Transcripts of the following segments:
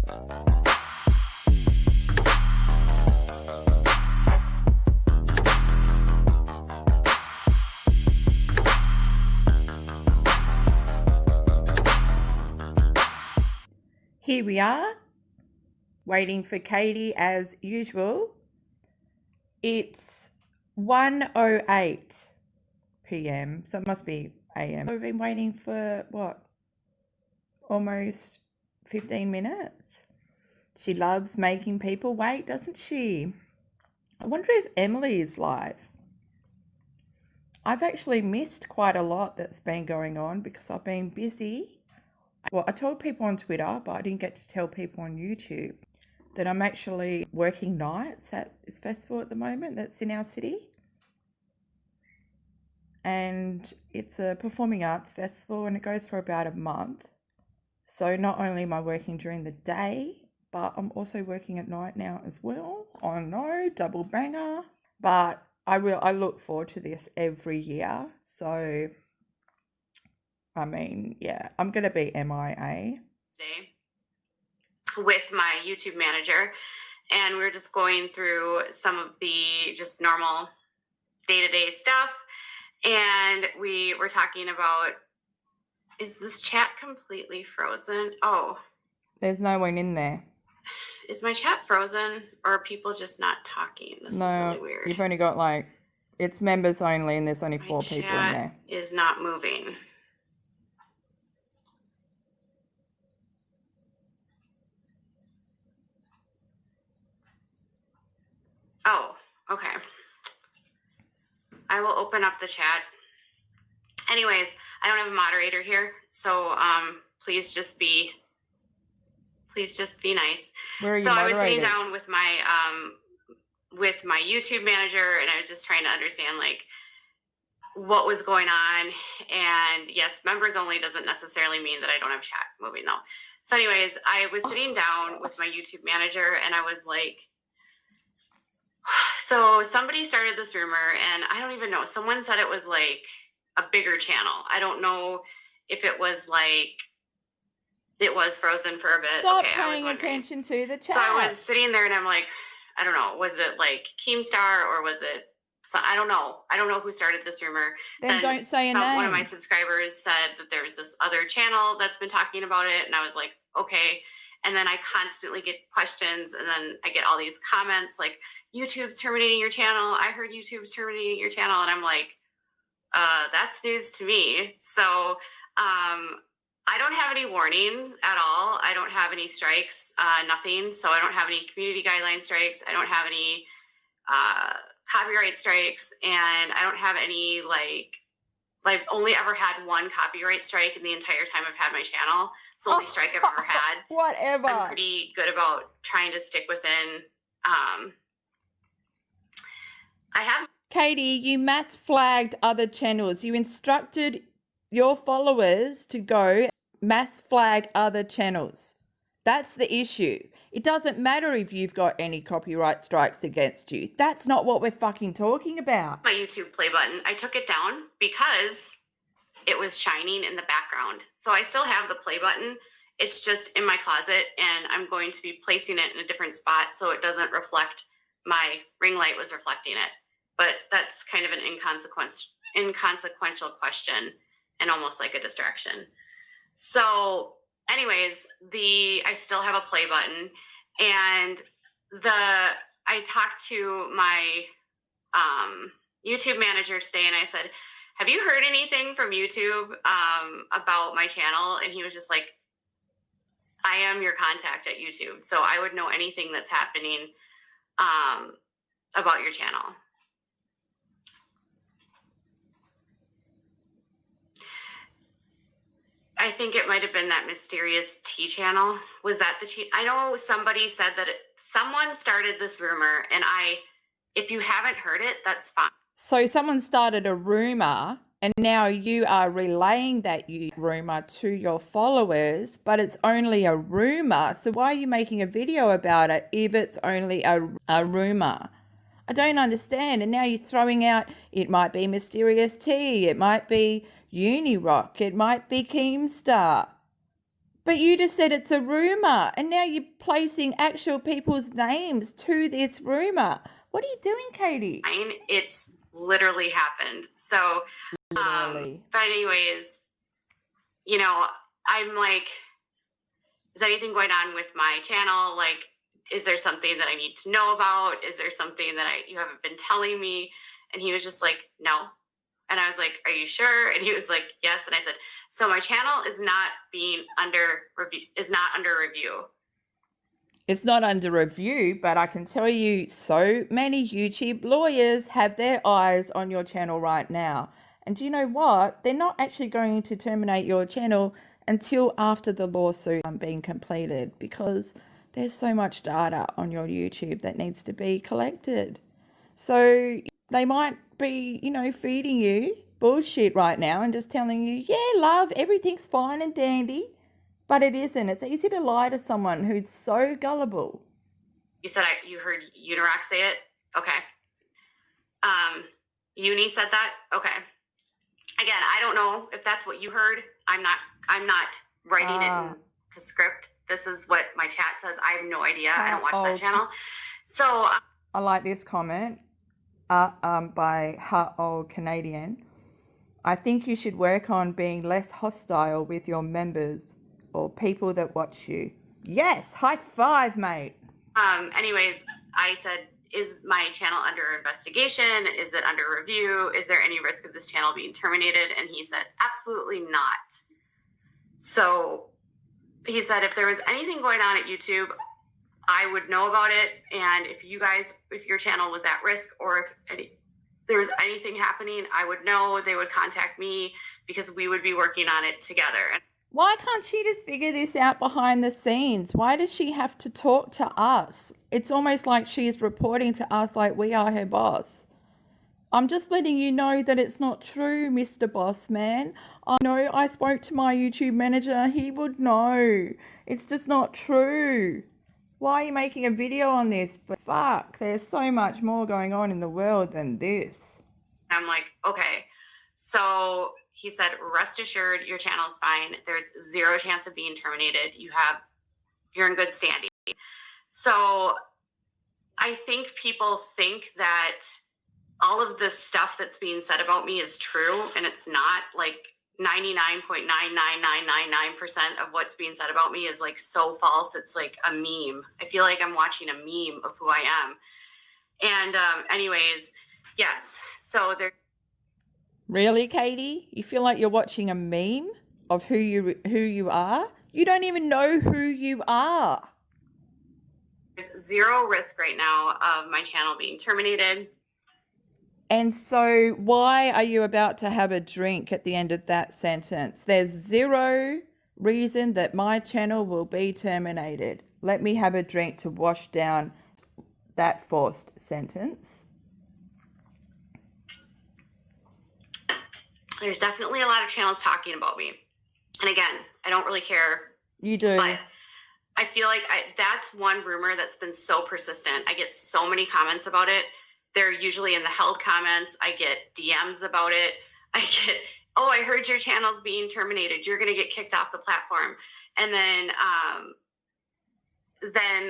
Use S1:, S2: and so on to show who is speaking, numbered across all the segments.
S1: Here we are, waiting for Katie as usual. It's 1:08 p.m, so it must be a.m. We've been waiting for, what, almost 15 minutes? She loves making people wait, doesn't she? I wonder if Emily is live. I've actually missed quite a lot that's been going on because I've been busy. Well, I told people on Twitter, but I didn't get to tell people on YouTube that I'm actually working nights at this festival at the moment that's in our city. And it's a performing arts festival and it goes for about a month. So not only am I working during the day, but I'm also working at night now as well. I know, double banger. But I look forward to this every year. So I mean, yeah, I'm going to be MIA.
S2: With my YouTube manager, and we were just going through some of the just normal day-to-day stuff, and we were talking about, is this chat completely frozen? Oh.
S1: There's no one in there.
S2: Is my chat frozen, or are people just not talking? This is really weird.
S1: You've only got it's members only, and there's only 4 people in there.
S2: Is not moving. Oh, okay. I will open up the chat. Anyways, I don't have a moderator here, so please just be nice.
S1: Where are you
S2: so
S1: moderators?
S2: I was sitting down with my YouTube manager, and I was just trying to understand what was going on. And yes, members only doesn't necessarily mean that I don't have chat moving though. So anyways, I was sitting down with my YouTube manager, and I was like, so somebody started this rumor, and I don't even know. Someone said it was a bigger channel. I don't know if it was it was frozen for a bit.
S1: Stop paying attention to the chat.
S2: So I was sitting there, and I'm like, I don't know. Was it Keemstar, or was it? I don't know. I don't know who started this rumor.
S1: Then don't say a name.
S2: One of my subscribers said that there was this other channel that's been talking about it, and I was like, okay. And then I constantly get questions, and then I get all these comments like, YouTube's terminating your channel. I heard YouTube's terminating your channel. And I'm like, that's news to me. So I don't have any warnings at all. I don't have any strikes, nothing. So I don't have any community guideline strikes. I don't have any copyright strikes. And I don't have any, I've only ever had one copyright strike in the entire time I've had my channel. It's the only strike I've ever had.
S1: Whatever.
S2: I'm pretty good about trying to stick within. I have.
S1: Katie, you mass flagged other channels. You instructed your followers to go mass flag other channels. That's the issue. It doesn't matter if you've got any copyright strikes against you. That's not what we're fucking talking about.
S2: My YouTube play button, I took it down because it was shining in the background. So I still have the play button. It's just in my closet, and I'm going to be placing it in a different spot so it doesn't reflect. My ring light was reflecting it. But that's kind of an inconsequential question and almost like a distraction. So anyways, I still have a play button, and I talked to my YouTube manager today, and I said, have you heard anything from YouTube about my channel? And he was just like, I am your contact at YouTube, so I would know anything that's happening about your channel. I think it might have been that mysterious tea channel. Was that the tea? I know somebody said that someone started this rumor, and if you haven't heard it, that's fine.
S1: So someone started a rumor, and now you are relaying that rumor to your followers, but it's only a rumor. So why are you making a video about it if it's only a rumor? I don't understand. And now you're throwing out, it might be Mysterious Tea, it might be Unirock, it might be Keemstar. But you just said it's a rumor, and now you're placing actual people's names to this rumor. What are you doing, Katie?
S2: It's literally happened. So,
S1: Literally.
S2: but anyways, you know, I'm like, is anything going on with my channel? Like, is there something that I need to know about? Is there something that you haven't been telling me? And he was just like, no. And I was like, are you sure? And he was like, yes. And I said, so my channel is not under review. It's not under review,
S1: but I can tell you so many YouTube lawyers have their eyes on your channel right now. And do you know what? They're not actually going to terminate your channel until after the lawsuit being completed, because there's so much data on your YouTube that needs to be collected. So they might be, feeding you bullshit right now and just telling you, yeah, love, everything's fine and dandy. But it isn't. It's easy to lie to someone who's so gullible.
S2: You said you heard Unirock say it? Okay. Uni said that? Okay. Again, I don't know if that's what you heard. I'm not writing it into script. This is what my chat says. I have no idea. I don't watch that channel. So
S1: I like this comment by Hot Old Canadian. I think you should work on being less hostile with your members or people that watch you. Yes, high five, mate.
S2: Anyways, I said, is my channel under investigation? Is it under review? Is there any risk of this channel being terminated? And he said, absolutely not. So he said, if there was anything going on at YouTube, I would know about it. And if your channel was at risk, or if there was anything happening, I would know. They would contact me because we would be working on it together.
S1: Why can't she just figure this out behind the scenes? Why does she have to talk to us? It's almost like she's reporting to us like we are her boss. I'm just letting you know that it's not true, Mr. Boss Man. I know I spoke to my YouTube manager. He would know. It's just not true. Why are you making a video on this? But fuck, there's so much more going on in the world than this.
S2: I'm like, okay. So he said, rest assured, your channel's fine. There's zero chance of being terminated. You're in good standing. So I think people think that all of this stuff that's being said about me is true, and it's not. Like 99.99999% of what's being said about me is like so false. It's like a meme. I feel like I'm watching a meme of who I am. And anyways, yes. So there.
S1: Really, Katie? You feel like you're watching a meme of who you are? You don't even know who you are.
S2: There's zero risk right now of my channel being terminated.
S1: And so why are you about to have a drink at the end of that sentence? There's zero reason that my channel will be terminated. Let me have a drink to wash down that forced sentence.
S2: There's definitely a lot of channels talking about me. And again, I don't really care.
S1: You do.
S2: But I feel like that's one rumor that's been so persistent. I get so many comments about it. They're usually in the held comments. I get DMs about it. I get, oh, I heard your channel's being terminated. You're going to get kicked off the platform. And then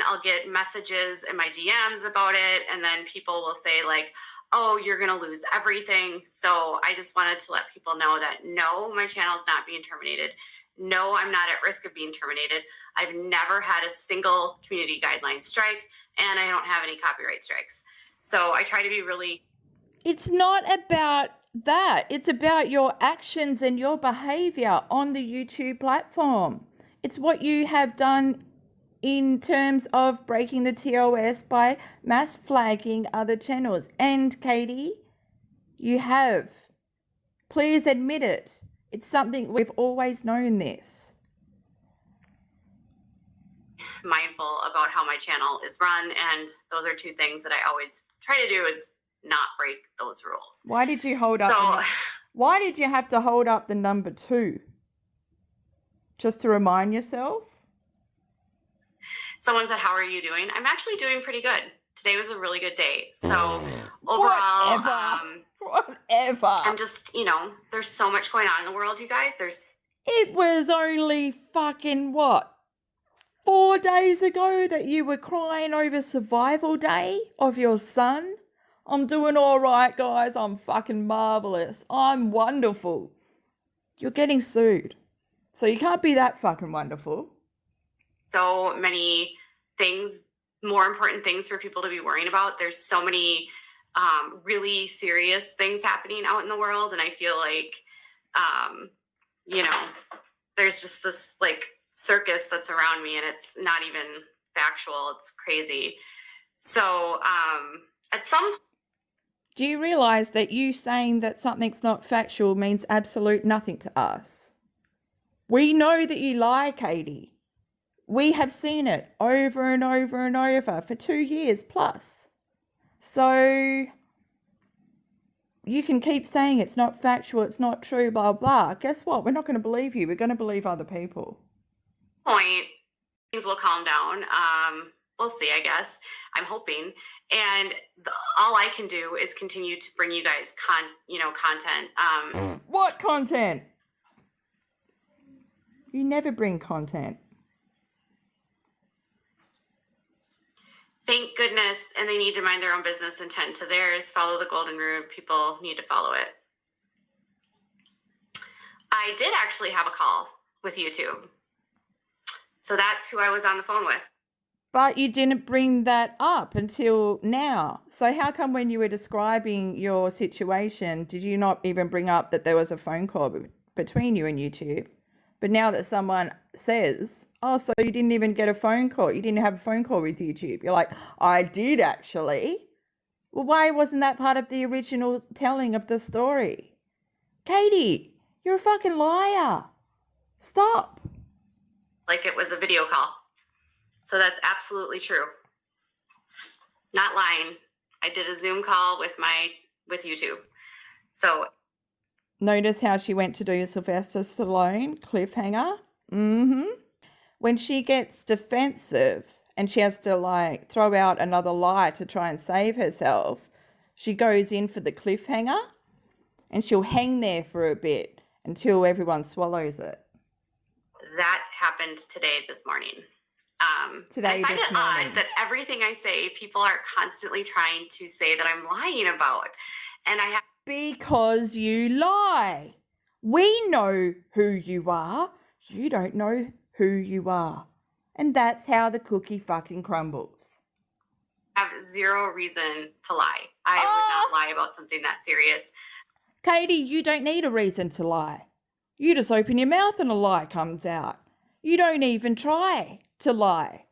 S2: I'll get messages in my DMs about it. And then people will say like, oh, you're going to lose everything. So I just wanted to let people know that no, my channel's not being terminated. No, I'm not at risk of being terminated. I've never had a single community guideline strike, and I don't have any copyright strikes. So I try to be really...
S1: It's not about that. It's about your actions and your behavior on the YouTube platform. It's what you have done in terms of breaking the TOS by mass flagging other channels. And Katie, you have. Please admit it. It's something we've always known this.
S2: Mindful about how my channel is run, and those are two things that I always try to do, is not break those rules.
S1: Why did you why did you have to hold up the number 2? Just to remind yourself?
S2: Someone said, how are you doing? I'm actually doing pretty good. Today was a really good day. So overall,
S1: whatever.
S2: I'm just, there's so much going on in the world, you guys. There's
S1: It was only fucking what? 4 days ago that you were crying over survival day of your son? I'm doing all right, guys. I'm fucking marvelous. I'm wonderful. You're getting sued. So you can't be that fucking wonderful.
S2: So many things, more important things for people to be worrying about. There's so many really serious things happening out in the world. And I feel like, there's just this like circus that's around me and it's not even factual. It's crazy. So at some
S1: Do you realize that you saying that something's not factual means absolute nothing to us? We know that you lie, Katie. We have seen it over and over and over for 2 years plus. So you can keep saying it's not factual, it's not true, blah, blah. Guess what? We're not going to believe you. We're going to believe other people.
S2: point, things will calm down. We'll see, I guess. I'm hoping. And all I can do is continue to bring you guys content.
S1: What content? You never bring content.
S2: Thank goodness, and they need to mind their own business and tend to theirs. Follow the golden rule. People need to follow it. I did actually have a call with YouTube. So that's who I was on the phone with.
S1: But you didn't bring that up until now. So how come when you were describing your situation, did you not even bring up that there was a phone call between you and YouTube? But now that someone says, oh, so you didn't even get a phone call. You didn't have a phone call with YouTube. You're like, I did actually. Well, why wasn't that part of the original telling of the story? Katie, you're a fucking liar. Stop.
S2: Like it was a video call. So that's absolutely true. Not lying. I did a Zoom call with YouTube. So
S1: notice how she went to do Sylvester Stallone cliffhanger? When she gets defensive and she has to like throw out another lie to try and save herself, she goes in for the cliffhanger and she'll hang there for a bit until everyone swallows it.
S2: That happened this morning. I find it odd that everything I say, people are constantly trying to say that I'm lying about. And
S1: because you lie. We know who you are. You don't know who you are. And that's how the cookie fucking crumbles.
S2: I have zero reason to lie. I would not lie about something that serious.
S1: Katie, you don't need a reason to lie. You just open your mouth and a lie comes out. You don't even try to lie.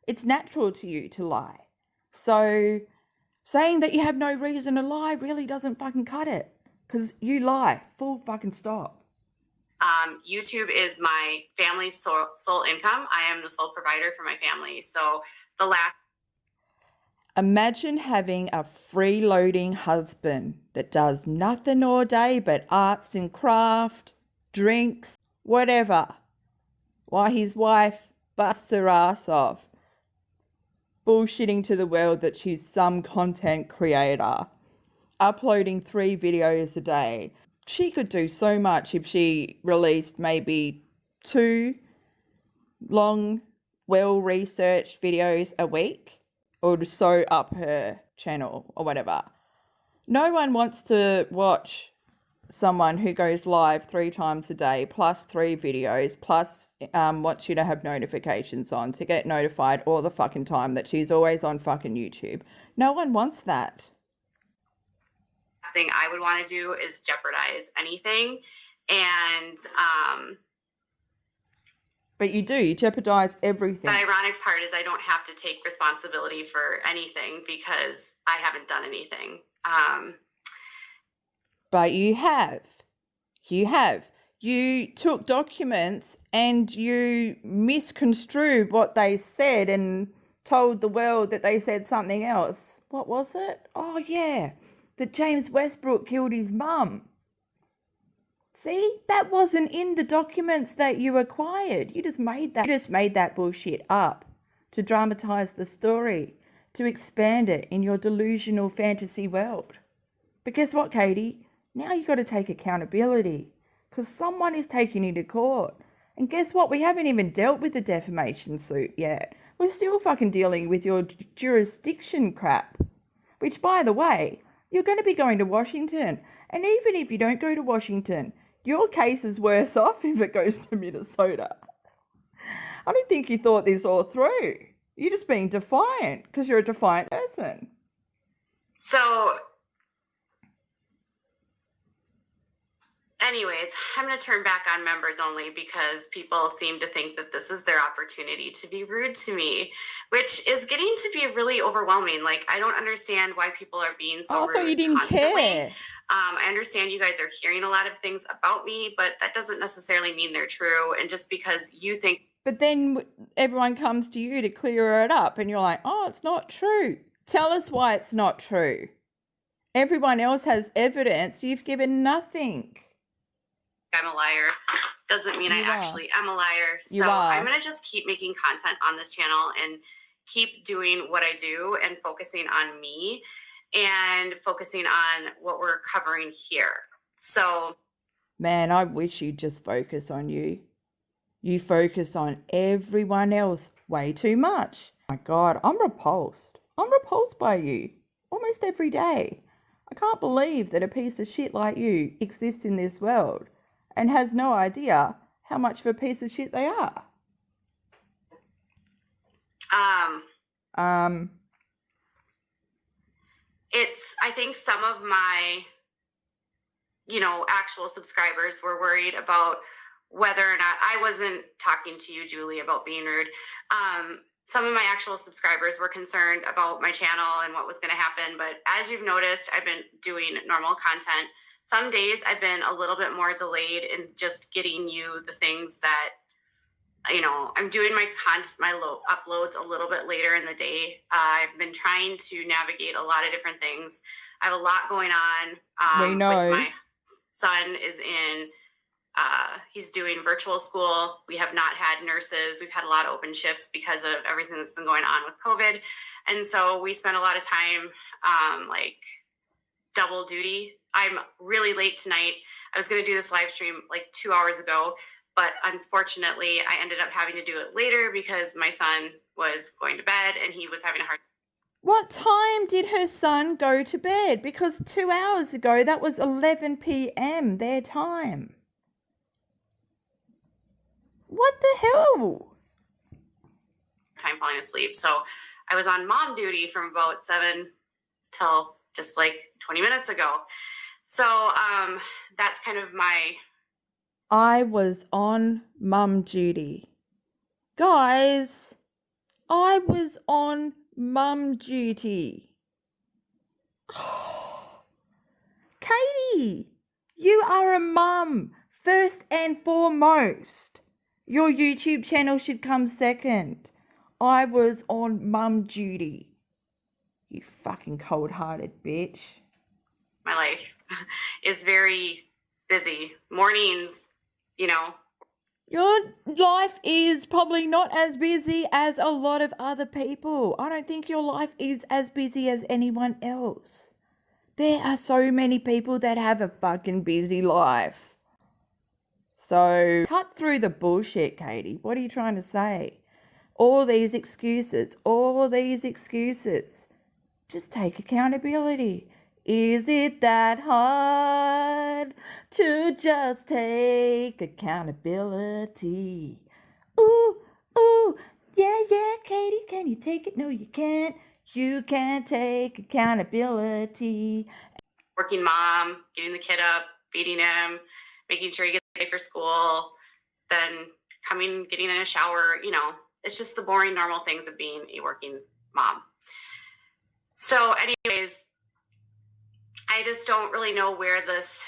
S1: It's natural to you to lie. So saying that you have no reason to lie really doesn't fucking cut it. Because you lie. Full fucking stop.
S2: YouTube is my family's sole income. I am the sole provider for my family. So
S1: imagine having a freeloading husband that does nothing all day but arts and craft, drinks, whatever, while his wife busts her ass off, bullshitting to the world that she's some content creator, uploading 3 videos a day. She could do so much if she released maybe 2 long, well-researched videos a week, or to sew up her channel or whatever. No one wants to watch someone who goes live 3 times a day, plus 3 videos, plus wants you to have notifications on to get notified all the fucking time that she's always on fucking YouTube. No one wants that.
S2: Thing I would want to do is jeopardize anything. And
S1: but you jeopardize everything.
S2: The ironic part is I don't have to take responsibility for anything because I haven't done anything.
S1: But you have. You took documents and you misconstrued what they said and told the world that they said something else. What was it? Oh, yeah. That James Westbrook killed his mum. See, that wasn't in the documents that you acquired. You just made that bullshit up to dramatize the story, to expand it in your delusional fantasy world. But guess what, Katie? Now you got to take accountability. because someone is taking you to court. And guess what? We haven't even dealt with the defamation suit yet. We're still fucking dealing with your jurisdiction crap. Which, by the way, you're going to be going to Washington. And even if you don't go to Washington, your case is worse off if it goes to Minnesota. I don't think you thought this all through. You're just being defiant because you're a defiant person.
S2: So, anyways, I'm going to turn back on members only because people seem to think that this is their opportunity to be rude to me, which is getting to be really overwhelming. Like, I don't understand why people are being so rude.
S1: I thought you didn't
S2: constantly.
S1: care.
S2: I understand you guys are hearing a lot of things about me, but that doesn't necessarily mean they're true. And just because you think...
S1: But then everyone comes to you to clear it up and you're like, oh, it's not true. Tell us why it's not true. Everyone else has evidence. You've given nothing.
S2: I'm a liar doesn't mean I actually am a liar. So I'm going to just keep making content on this channel and keep doing what I do and focusing on me and focusing on what we're covering here. So,
S1: man, I wish you'd just focus on you. You focus on everyone else way too much. My God, I'm repulsed. I'm repulsed by you almost every day. I can't believe that a piece of shit like you exists in this world and has no idea how much of a piece of shit they are.
S2: I think some of my, actual subscribers were worried about whether or not I wasn't talking to you, Julie, about being rude. Some of my actual subscribers were concerned about my channel and what was going to happen. But as you've noticed, I've been doing normal content. Some days I've been a little bit more delayed in just getting you the things that, I'm doing my uploads a little bit later in the day. I've been trying to navigate a lot of different things. I have a lot going on.
S1: We know.
S2: My son is he's doing virtual school. We have not had nurses. We've had a lot of open shifts because of everything that's been going on with COVID. And so we spent a lot of time double duty. I'm really late tonight. I was going to do this live stream 2 hours ago, but unfortunately I ended up having to do it later because my son was going to bed and he was having a hard time.
S1: What time did her son go to bed? Because 2 hours ago, that was 11 p.m. their time. What the hell?
S2: Time falling asleep. So I was on mom duty from about 7 till just 20 minutes ago. So that's kind of my...
S1: I was on mum duty. Guys, I was on mum duty. Katie, you are a mum first and foremost. Your YouTube channel should come second. I was on mum duty. You fucking cold-hearted bitch.
S2: My life is very busy. Mornings,
S1: Your life is probably not as busy as a lot of other people. I don't think your life is as busy as anyone else. There are so many people that have a fucking busy life. So cut through the bullshit, Katie. What are you trying to say? All these excuses. Just take accountability. Is it that hard to just take accountability? Ooh, yeah, Katie, can you take it? No, you can't. You can't take accountability.
S2: Working mom, getting the kid up, feeding him, making sure he gets ready for school, then getting in a shower, it's just the boring, normal things of being a working mom. So anyways, I just don't really know where this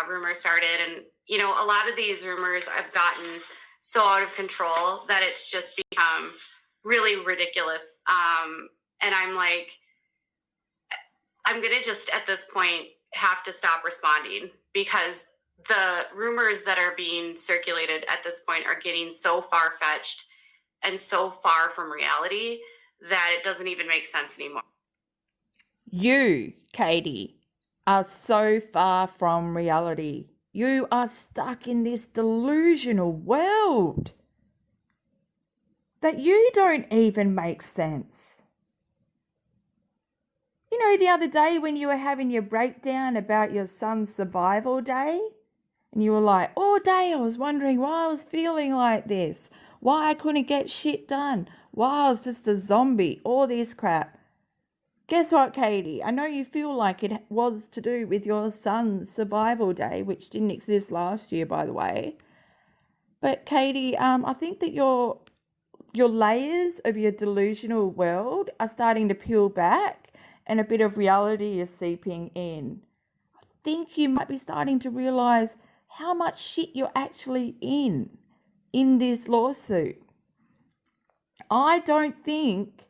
S2: rumor started. And, a lot of these rumors have gotten so out of control that it's just become really ridiculous. And I'm like, I'm going to just at this point have to stop responding because the rumors that are being circulated at this point are getting so far-fetched and so far from reality that it doesn't even make sense anymore.
S1: You, Katie, are so far from reality. You are stuck in this delusional world that you don't even make sense. You know, the other day when you were having your breakdown about your son's survival day, and you were like, all day I was wondering why I was feeling like this, why I couldn't get shit done, why I was just a zombie, all this crap. Guess what, Katie? I know you feel like it was to do with your son's survival day, which didn't exist last year, by the way. But Katie, I think that your layers of your delusional world are starting to peel back and a bit of reality is seeping in. I think you might be starting to realize how much shit you're actually in this lawsuit. I don't think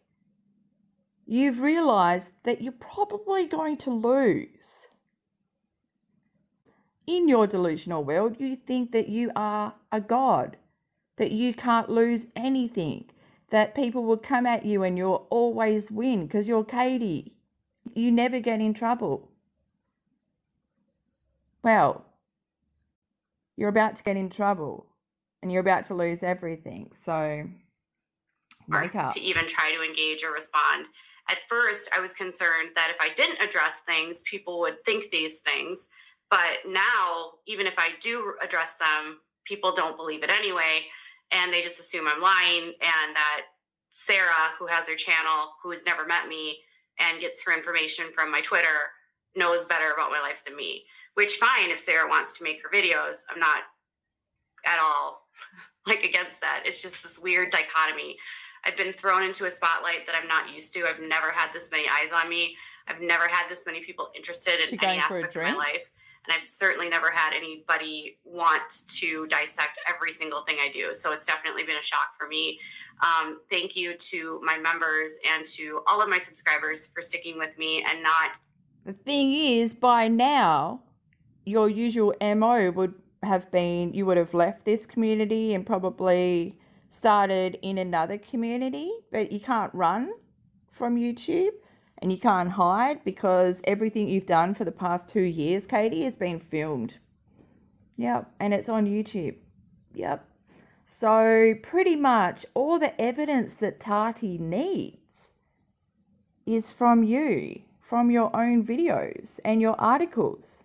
S1: you've realized that you're probably going to lose. In your delusional world, you think that you are a god, that you can't lose anything, that people will come at you and you'll always win because you're Katie. You never get in trouble. Well, you're about to get in trouble and you're about to lose everything. So wake up.
S2: To even try to engage or respond. At first, I was concerned that if I didn't address things, people would think these things. But now, even if I do address them, people don't believe it anyway. And they just assume I'm lying, and that Sarah, who has her channel, who has never met me and gets her information from my Twitter, knows better about my life than me. Which, fine, if Sarah wants to make her videos, I'm not at all against that. It's just this weird dichotomy. I've been thrown into a spotlight that I'm not used to. I've never had this many eyes on me. I've never had this many people interested in any aspect of my life. And I've certainly never had anybody want to dissect every single thing I do. So it's definitely been a shock for me. Thank you to my members and to all of my subscribers for sticking with me and not.
S1: The thing is, by now, your usual MO would have been you would have left this community and probably started in another community, but you can't run from YouTube and you can't hide because everything you've done for the past 2 years, Katie, has been filmed. Yep, and it's on YouTube. Yep. So pretty much all the evidence that Tati needs is from you, from your own videos and your articles.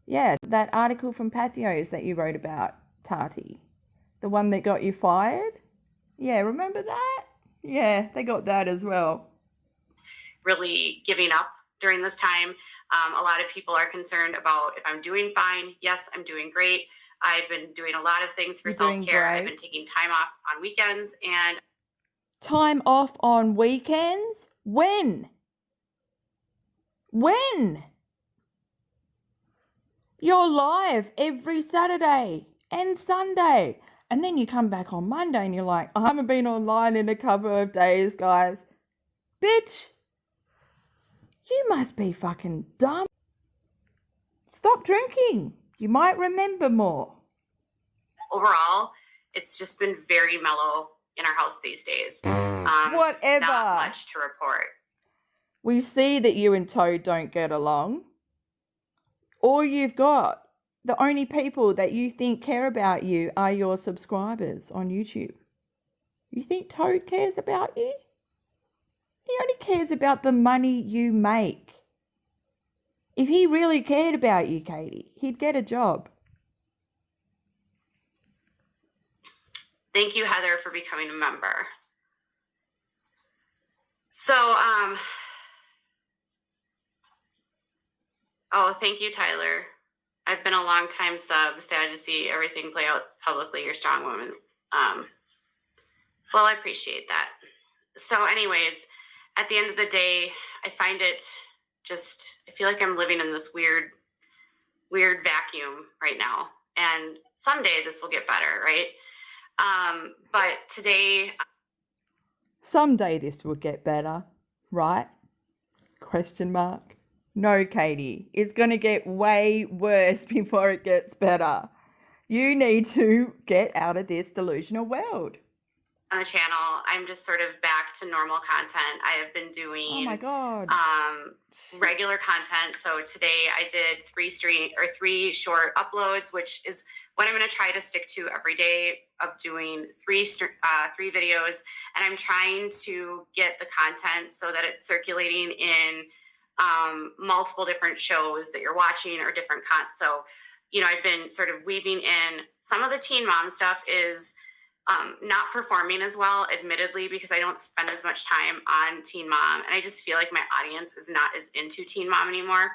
S1: Yeah, that article from Pathios that you wrote about, Tati. The one that got you fired? Yeah, remember that? Yeah, they got that as well.
S2: Really giving up during this time. A lot of people are concerned about if I'm doing fine. Yes, I'm doing great. I've been doing a lot of things for self-care. I've been taking time off on weekends and...
S1: Time off on weekends? When? When? You're live every Saturday and Sunday. And then you come back on Monday and you're like, I haven't been online in a couple of days, guys. Bitch, you must be fucking dumb. Stop drinking. You might remember more.
S2: Overall, it's just been very mellow in our house these days.
S1: Whatever.
S2: Not much to report.
S1: We see that you and Toad don't get along. All you've got, the only people that you think care about you are your subscribers on YouTube. You think Toad cares about you? He only cares about the money you make. If he really cared about you, Katie, he'd get a job.
S2: Thank you, Heather, for becoming a member. So, thank you, Tyler. I've been a long time sub, sad to see everything play out publicly. You're a strong woman. Well, I appreciate that. So anyways, at the end of the day, I find it just, I feel like I'm living in this weird vacuum right now. And someday this will get better, right? But today...
S1: Someday this will get better, right? Question mark. No, Katie, it's going to get way worse before it gets better. You need to get out of this delusional world.
S2: on the channel. I'm just sort of back to normal content. I have been doing
S1: Oh my God.
S2: regular content. So today I did 3 short uploads, which is what I'm going to try to stick to every day, of doing three videos. And I'm trying to get the content so that it's circulating in multiple different shows that you're watching, or different so, you know, I've been sort of weaving in some of the teen mom stuff is not performing as well, admittedly, because I don't spend as much time on Teen Mom, and I just feel like my audience is not as into Teen Mom anymore.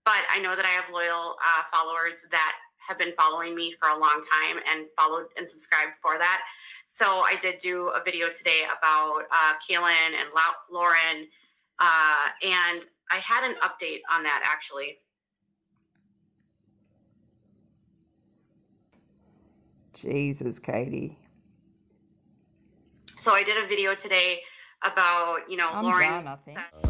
S2: But I know that I have loyal followers that have been following me for a long time and followed and subscribed for that. So I did do a video today about Kaylin and Lauren, and I had an update on that actually.
S1: Jesus, Katie.
S2: So I did a video today about, you know,
S1: I'm
S2: Lauren
S1: done, I think.
S2: said